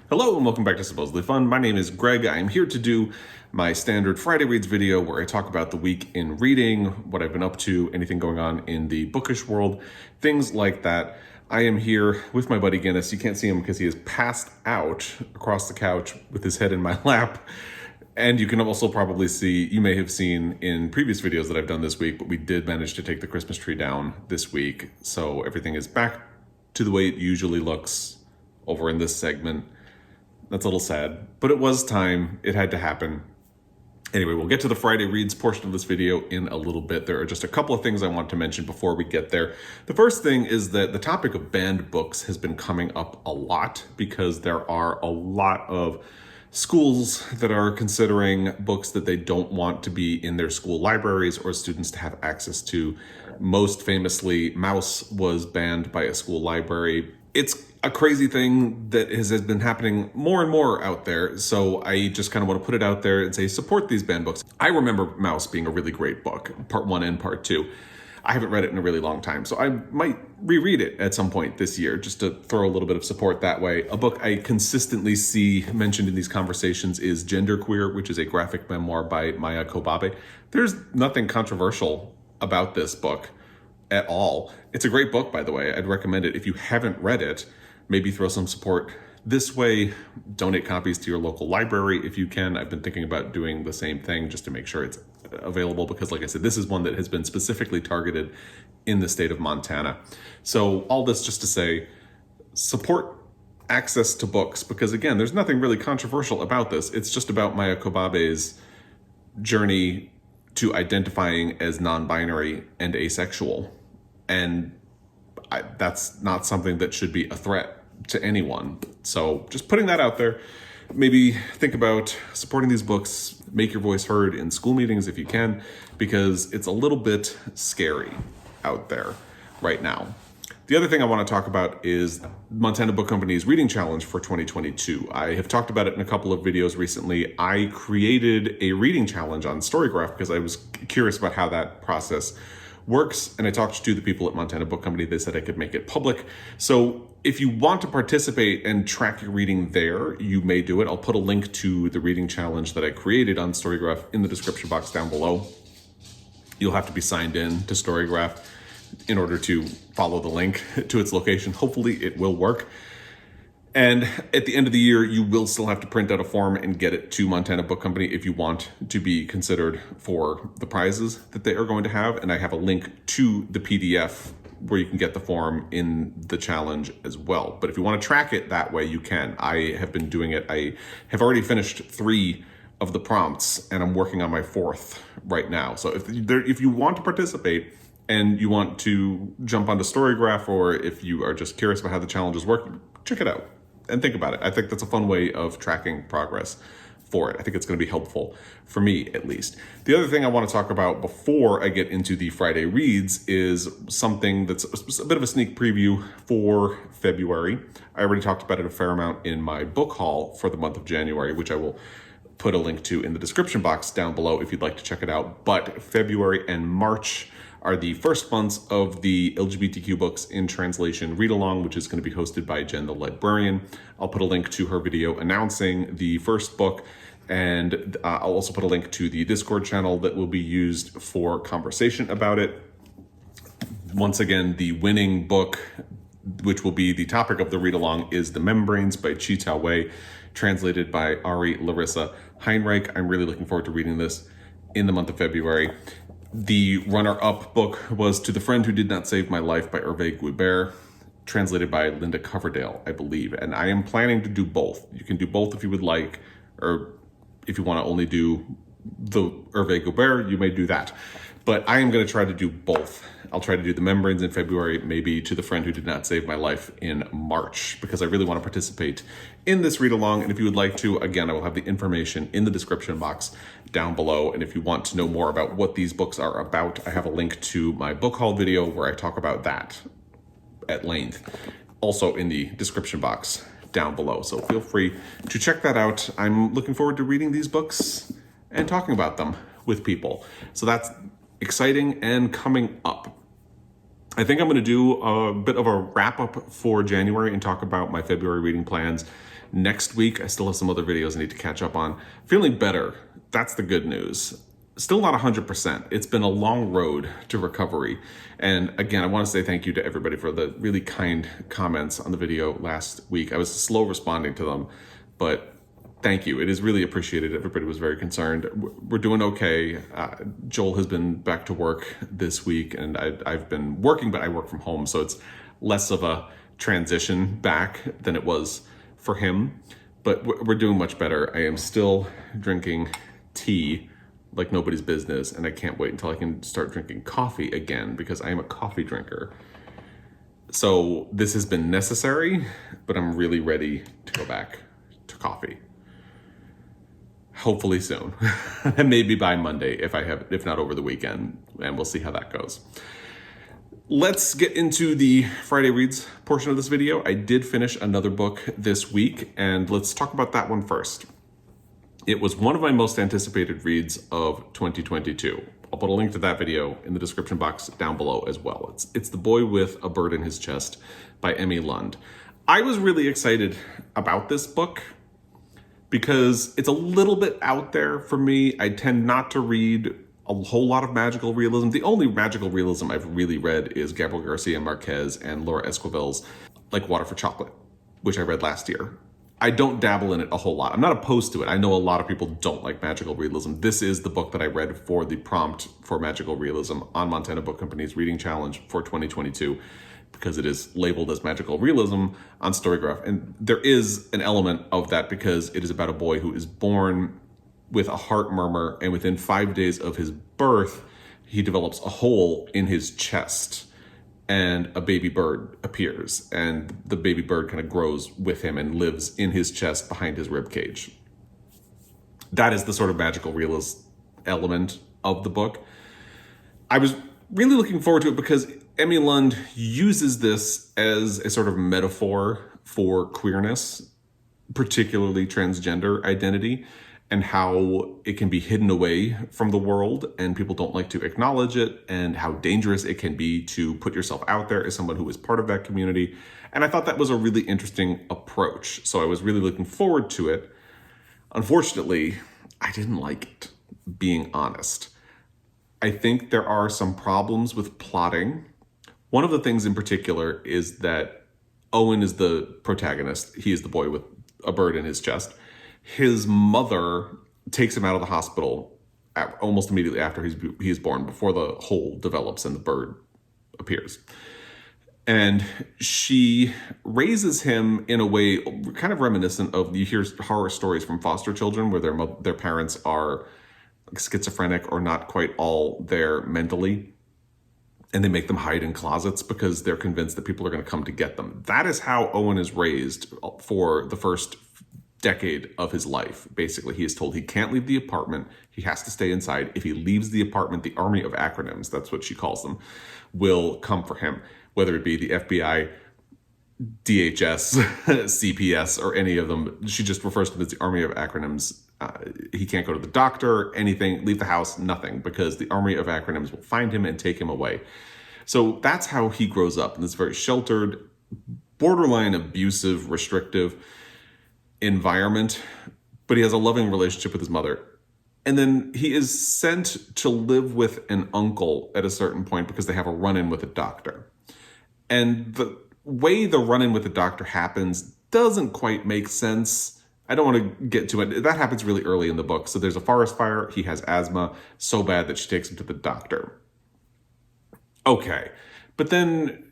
Hello and welcome back to Supposedly Fun. My name is Greg. I'm here to do my standard Friday Reads video where I talk about the week in reading, what I've been up to, anything going on in the bookish world, things like that. I am here with my buddy Guinness. You can't see him because he is passed out across the couch with his head in my lap. And you can also probably see, you may have seen in previous videos that I've done this week, but we did manage to take the Christmas tree down this week. So everything is back to the way it usually looks over in this segment. That's a little sad, but it was time. It had to happen. Anyway, we'll get to the Friday Reads portion of this video in a little bit. There are just a couple of things I want to mention before we get there. The first thing is that the topic of banned books has been coming up a lot because there are a lot of schools that are considering books that they don't want to be in their school libraries or students to have access to. Most famously, Mouse was banned by a school library. It's a crazy thing that has been happening more and more out there. So I just kind of want to put it out there and say, support these banned books. I remember Mouse being a really great book, part 1 and part 2. I haven't read it in a really long time, so I might reread it at some point this year just to throw a little bit of support that way. A book I consistently see mentioned in these conversations is Genderqueer, which is a graphic memoir by Maya Kobabe. There's nothing controversial about this book at all. It's a great book, by the way. I'd recommend it. If you haven't read it, maybe throw some support this way. Donate copies to your local library if you can. I've been thinking about doing the same thing just to make sure it's available because, like I said, this is one that has been specifically targeted in the state of Montana. So all this just to say, support access to books because, again, there's nothing really controversial about this. It's just about Maya Kobabe's journey to identifying as non-binary and asexual. And that's not something that should be a threat to anyone. So just putting that out there. Maybe think about supporting these books, make your voice heard in school meetings if you can, because it's a little bit scary out there right now. The other thing I want to talk about is Montana Book Company's Reading Challenge for 2022. I have talked about it in a couple of videos recently. I created a reading challenge on Storygraph because I was curious about how that process works, and I talked to the people at Montana Book Company. They said I could make it public. So if you want to participate and track your reading there, you may do it. I'll put a link to the reading challenge that I created on Storygraph in the description box down below. You'll have to be signed in to Storygraph in order to follow the link to its location. Hopefully it will work. And at the end of the year, you will still have to print out a form and get it to Montana Book Company if you want to be considered for the prizes that they are going to have. And I have a link to the PDF where you can get the form in the challenge as well. But if you want to track it that way, you can. I have been doing it. I have already finished 3 of the prompts and I'm working on my 4th right now. So if you want to participate and you want to jump onto Storygraph, or if you are just curious about how the challenges work, check it out and think about it. I think that's a fun way of tracking progress for it. I think it's going to be helpful for me, at least. The other thing I want to talk about before I get into the Friday Reads is something that's a bit of a sneak preview for February. I already talked about it a fair amount in my book haul for the month of January, which I will put a link to in the description box down below if you'd like to check it out. But February and March are the first months of the LGBTQ books in translation read along, which is going to be hosted by Jen the Librarian. I'll put a link to her video announcing the first book, and I'll also put a link to the Discord channel that will be used for conversation about it. Once again, the winning book, which will be the topic of the read along, is The Membranes by Ta-Wei, translated by Larissa, Heinrich. I'm really looking forward to reading this in the month of February. The runner-up book was To the Friend Who Did Not Save My Life by Hervé Guibert, translated by Linda Coverdale, I believe. And I am planning to do both. You can do both if you would like, or if you want to only do the Hervé Guibert, you may do that. But I am going to try to do both. I'll try to do The Membranes in February, maybe To the Friend Who Did Not Save My Life in March, because I really want to participate in this read along. And if you would like to, again, I will have the information in the description box down below. And if you want to know more about what these books are about, I have a link to my book haul video where I talk about that at length, also in the description box down below. So feel free to check that out. I'm looking forward to reading these books and talking about them with people. So that's exciting and coming up. I think I'm going to do a bit of a wrap up for January and talk about my February reading plans next week. I still have some other videos I need to catch up on. Feeling better. That's the good news. Still not 100%. It's been a long road to recovery. And again, I want to say thank you to everybody for the really kind comments on the video last week. I was slow responding to them, but thank you. It is really appreciated. Everybody was very concerned. We're doing okay. Joel has been back to work this week, and I've been working, but I work from home, so it's less of a transition back than it was for him. But we're doing much better. I am still drinking tea like nobody's business, and I can't wait until I can start drinking coffee again, because I am a coffee drinker. So this has been necessary, but I'm really ready to go back to coffee. Hopefully soon, and maybe by Monday if not over the weekend, and we'll see how that goes. Let's get into the Friday Reads portion of this video. I did finish another book this week, and let's talk about that one first. It was one of my most anticipated reads of 2022. I'll put a link to that video in the description box down below as well. It's The Boy with a Bird in His Chest by Emme Lund. I was really excited about this book because it's a little bit out there for me. I tend not to read a whole lot of magical realism. The only magical realism I've really read is Gabriel Garcia Marquez and Laura Esquivel's Like Water for Chocolate, which I read last year. I don't dabble in it a whole lot. I'm not opposed to it. I know a lot of people don't like magical realism. This is the book that I read for the prompt for magical realism on Montana Book Company's Reading Challenge for 2022, because it is labeled as magical realism on Storygraph. And there is an element of that because it is about a boy who is born with a heart murmur, and within 5 days of his birth, he develops a hole in his chest, and a baby bird appears, and the baby bird kind of grows with him and lives in his chest behind his rib cage. That is the sort of magical realist element of the book. I was really looking forward to it because Emme Lund uses this as a sort of metaphor for queerness, particularly transgender identity, and how it can be hidden away from the world and people don't like to acknowledge it, and how dangerous it can be to put yourself out there as someone who is part of that community. And I thought that was a really interesting approach. So I was really looking forward to it. Unfortunately, I didn't like it, being honest. I think there are some problems with plotting. One of the things in particular is that Owen is the protagonist. He is the boy with a bird in his chest. His mother takes him out of the hospital almost immediately after he is born, before the hole develops and the bird appears. And she raises him in a way kind of reminiscent of, you hear horror stories from foster children where their parents are schizophrenic or not quite all there mentally, and they make them hide in closets because they're convinced that people are going to come to get them. That is how Owen is raised for the first decade of his life. Basically, he is told he can't leave the apartment. He has to stay inside. If he leaves the apartment, the army of acronyms, that's what she calls them, will come for him, whether it be the FBI, DHS, CPS, or any of them. She just refers to them as the army of acronyms. He can't go to the doctor, anything, leave the house, nothing, because the army of acronyms will find him and take him away. So that's how he grows up in this very sheltered, borderline abusive, restrictive environment, but he has a loving relationship with his mother. And then he is sent to live with an uncle at a certain point because they have a run-in with a doctor. And the way the run-in with the doctor happens doesn't quite make sense. I don't want to get to it. That happens really early in the book. So there's a forest fire. He has asthma so bad that she takes him to the doctor. Okay. But then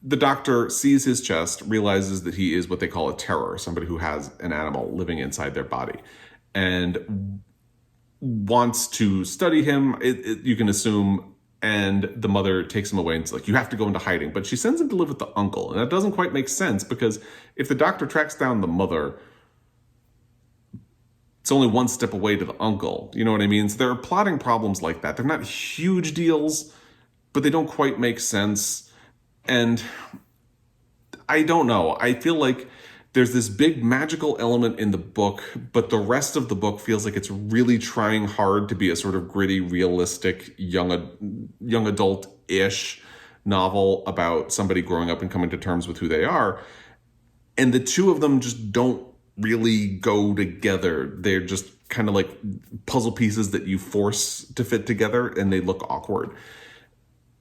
the doctor sees his chest, realizes that he is what they call a terror, somebody who has an animal living inside their body, and wants to study him, you can assume, and the mother takes him away and is like, you have to go into hiding. But she sends him to live with the uncle, and that doesn't quite make sense, because if the doctor tracks down the mother, it's only one step away to the uncle. You know what I mean? So there are plotting problems like that. They're not huge deals, but they don't quite make sense. And I don't know. I feel like there's this big magical element in the book, but the rest of the book feels like it's really trying hard to be a sort of gritty, realistic, young adult-ish novel about somebody growing up and coming to terms with who they are. And the two of them just don't really go together. They're just kind of like puzzle pieces that you force to fit together, and they look awkward.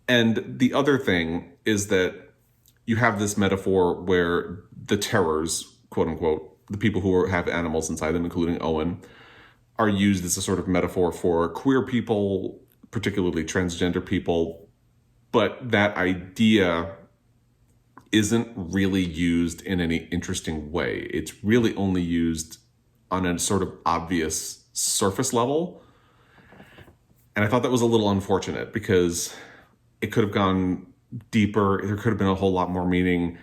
And the other thing is that you have this metaphor where the terrors, quote unquote, the people who have animals inside them, including Owen, are used as a sort of metaphor for queer people, particularly transgender people. But that idea isn't really used in any interesting way. It's really only used on a sort of obvious surface level. And I thought that was a little unfortunate because it could have gone deeper. There could have been a whole lot more meaning.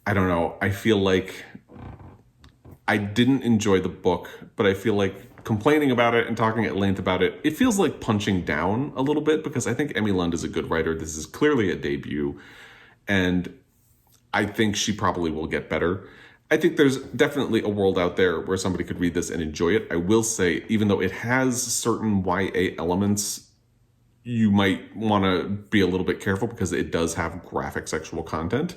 I don't know. I feel like I didn't enjoy the book, but I feel like complaining about it and talking at length about it, it feels like punching down a little bit because I think Emme Lund is a good writer. This is clearly a debut, and I think she probably will get better. I think there's definitely a world out there where somebody could read this and enjoy it. I will say, even though it has certain YA elements, you might want to be a little bit careful because it does have graphic sexual content.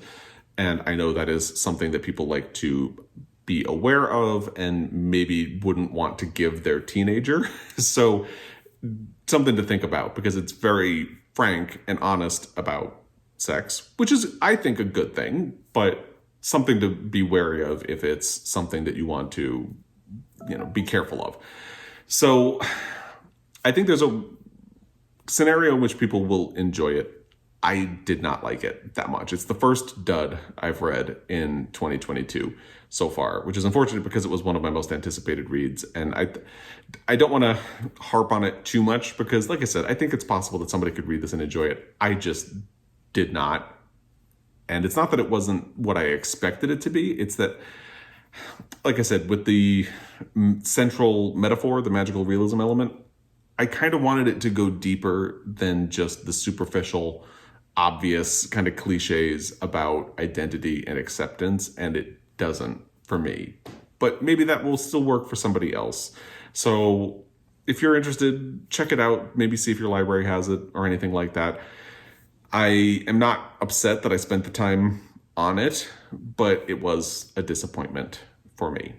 And I know that is something that people like to be aware of and maybe wouldn't want to give their teenager. So something to think about because it's very frank and honest about sex, which is, I think, a good thing, but something to be wary of if it's something that you want to, be careful of. So I think there's a scenario in which people will enjoy it. I did not like it that much. It's the first dud I've read in 2022 so far, which is unfortunate because it was one of my most anticipated reads. And I don't want to harp on it too much because, like I said, I think it's possible that somebody could read this and enjoy it. I just did not. And it's not that it wasn't what I expected it to be. It's that, like I said, with the central metaphor, the magical realism element, I kind of wanted it to go deeper than just the superficial, obvious kind of cliches about identity and acceptance, and it doesn't for me. But maybe that will still work for somebody else. So if you're interested, check it out. Maybe see if your library has it or anything like that. I am not upset that I spent the time on it, but it was a disappointment for me.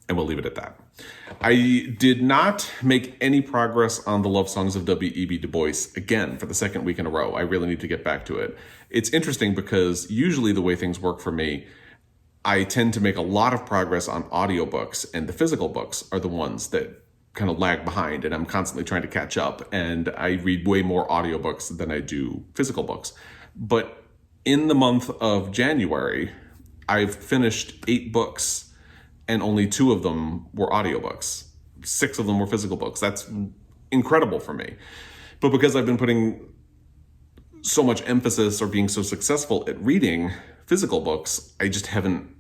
And we'll leave it at that. I did not make any progress on the love songs of W.E.B. DuBois again for the second week in a row. I really need to get back to it. It's interesting because usually the way things work for me, I tend to make a lot of progress on audiobooks, and the physical books are the ones that kind of lag behind, and I'm constantly trying to catch up, and I read way more audiobooks than I do physical books. But in the month of January, I've finished 8 books, and only 2 of them were audiobooks. 6 of them were physical books. That's incredible for me. But because I've been putting so much emphasis or being so successful at reading physical books, I just haven't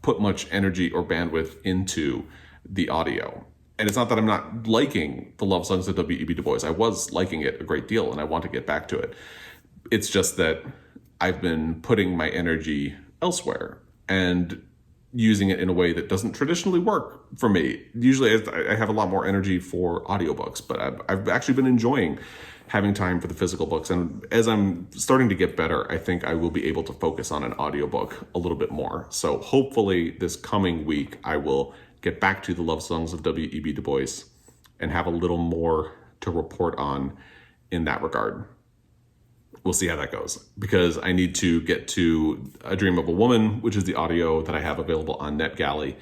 put much energy or bandwidth into the audio. And it's not that I'm not liking the love songs of W.E.B. DuBois. I was liking it a great deal, and I want to get back to it. It's just that I've been putting my energy elsewhere and using it in a way that doesn't traditionally work for me. Usually I have a lot more energy for audiobooks, but I've actually been enjoying having time for the physical books. And as I'm starting to get better, I think I will be able to focus on an audiobook a little bit more. So hopefully this coming week, I will get back to the love songs of W.E.B. DuBois and have a little more to report on in that regard. We'll see how that goes, because I need to get to A Dream of a Woman, which is the audio that I have available on NetGalley,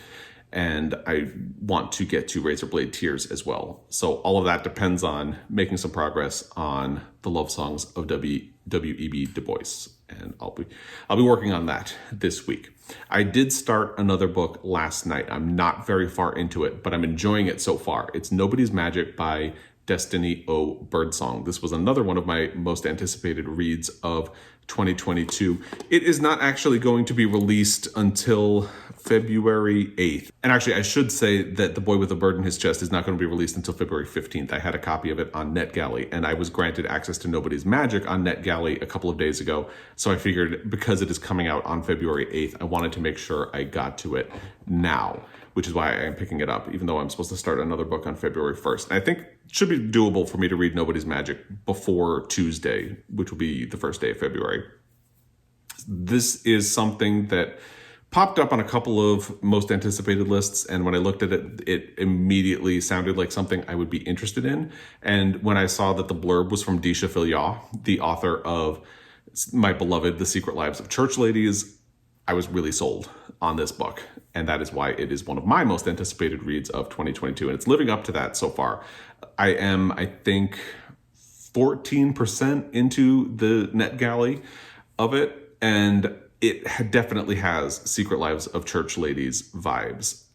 and I want to get to Razorblade Tears as well. So all of that depends on making some progress on the love songs of W.E.B. DuBois, and I'll be working on that this week. I did start another book last night. I'm not very far into it, but I'm enjoying it so far. It's Nobody's Magic by Destiny O. Birdsong. This was another one of my most anticipated reads of 2022. It is not actually going to be released until February 8th. And actually, I should say that The Boy with a Bird in His Chest is not going to be released until February 15th. I had a copy of it on NetGalley, and I was granted access to Nobody's Magic on NetGalley a couple of days ago. So I figured because it is coming out on February 8th, I wanted to make sure I got to it now, which is why I am picking it up, even though I'm supposed to start another book on February 1st. And I think it should be doable for me to read Nobody's Magic before Tuesday, which will be the first day of February. This is something that popped up on a couple of most anticipated lists, and when I looked at it, it immediately sounded like something I would be interested in. And when I saw that the blurb was from Disha Filyaw, the author of my beloved The Secret Lives of Church Ladies, I was really sold on this book. And that is why it is one of my most anticipated reads of 2022. And it's living up to that so far. I am, I think, 14% into the NetGalley of it. And it definitely has Secret Lives of Church Ladies vibes.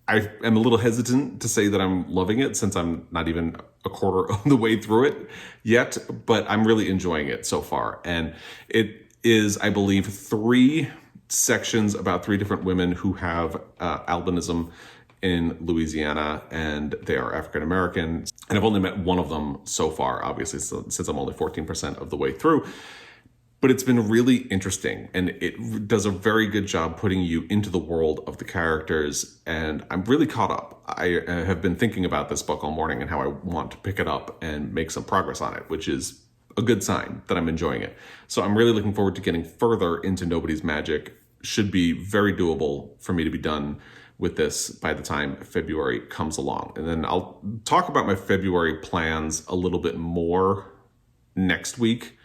I am a little hesitant to say that I'm loving it since I'm not even a quarter of the way through it yet, but I'm really enjoying it so far. And it is, I believe, 3 sections about 3 different women who have albinism in Louisiana, and they are African American. And I've only met one of them so far, obviously, since I'm only 14% of the way through. But it's been really interesting, and it does a very good job putting you into the world of the characters, and I'm really caught up. I have been thinking about this book all morning and how I want to pick it up and make some progress on it, which is a good sign that I'm enjoying it. So I'm really looking forward to getting further into Nobody's Magic. Should be very doable for me to be done with this by the time February comes along. And then I'll talk about my February plans a little bit more next week.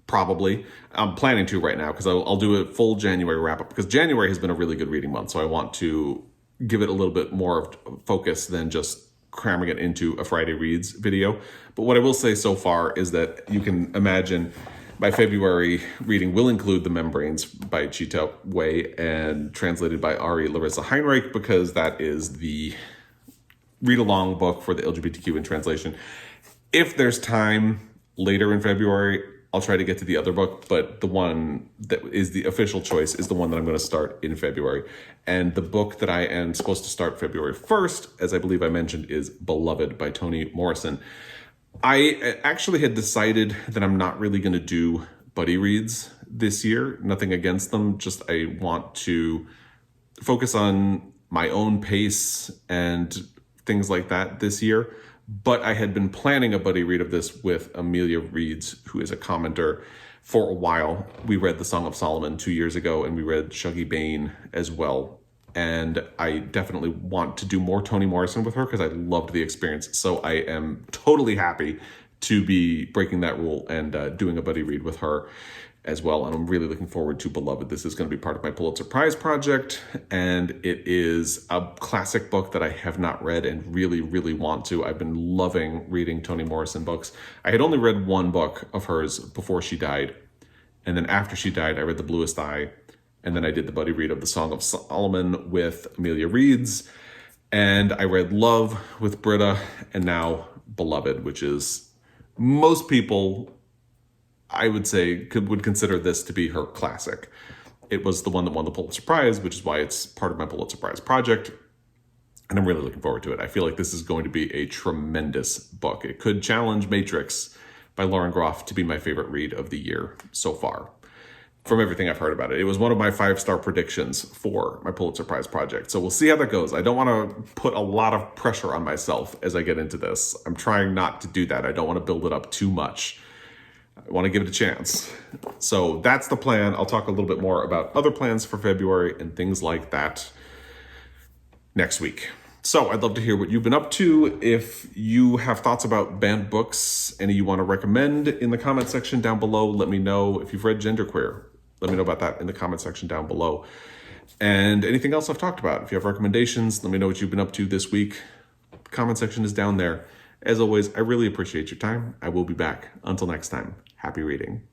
Probably. I'm planning to right now because I'll do a full January wrap up because January has been a really good reading month. So I want to give it a little bit more of focus than just cramming it into a Friday Reads video. But what I will say so far is that you can imagine my February reading will include The Membranes by Ta-Wei and translated by Larissa Heinrich, because that is the read-along book for the LGBTQ in translation. If there's time later in February, I'll try to get to the other book, but the one that is the official choice is the one that I'm going to start in February. And the book that I am supposed to start February 1st, as I believe I mentioned, is Beloved by Toni Morrison. I actually had decided that I'm not really going to do buddy reads this year. Nothing against them, just I want to focus on my own pace and things like that this year. But I had been planning a buddy read of this with Amelia Reeds, who is a commenter, for a while. We read The Song of Solomon 2 years ago, and we read Shuggie Bain as well. And I definitely want to do more Toni Morrison with her because I loved the experience. So I am totally happy to be breaking that rule and doing a buddy read with her as well. And I'm really looking forward to Beloved. This is going to be part of my Pulitzer Prize project. And it is a classic book that I have not read and really, really want to. I've been loving reading Toni Morrison books. I had only read one book of hers before she died. And then after she died, I read The Bluest Eye. And then I did the buddy read of The Song of Solomon with Amelia Reeds. And I read Love with Britta. And now Beloved, which is most people, I would say, would consider this to be her classic. It was the one that won the Pulitzer Prize, which is why it's part of my Pulitzer Prize project. And I'm really looking forward to it. I feel like this is going to be a tremendous book. It could challenge Matrix by Lauren Groff to be my favorite read of the year so far, from everything I've heard about it. It was one of my 5-star predictions for my Pulitzer Prize project. So we'll see how that goes. I don't want to put a lot of pressure on myself as I get into this. I'm trying not to do that. I don't want to build it up too much. I want to give it a chance. So that's the plan. I'll talk a little bit more about other plans for February and things like that next week. So I'd love to hear what you've been up to. If you have thoughts about banned books, any you want to recommend in the comment section down below, let me know. If you've read Genderqueer, let me know about that in the comment section down below. And anything else I've talked about. If you have recommendations, let me know what you've been up to this week. The comment section is down there. As always, I really appreciate your time. I will be back. Until next time, happy reading.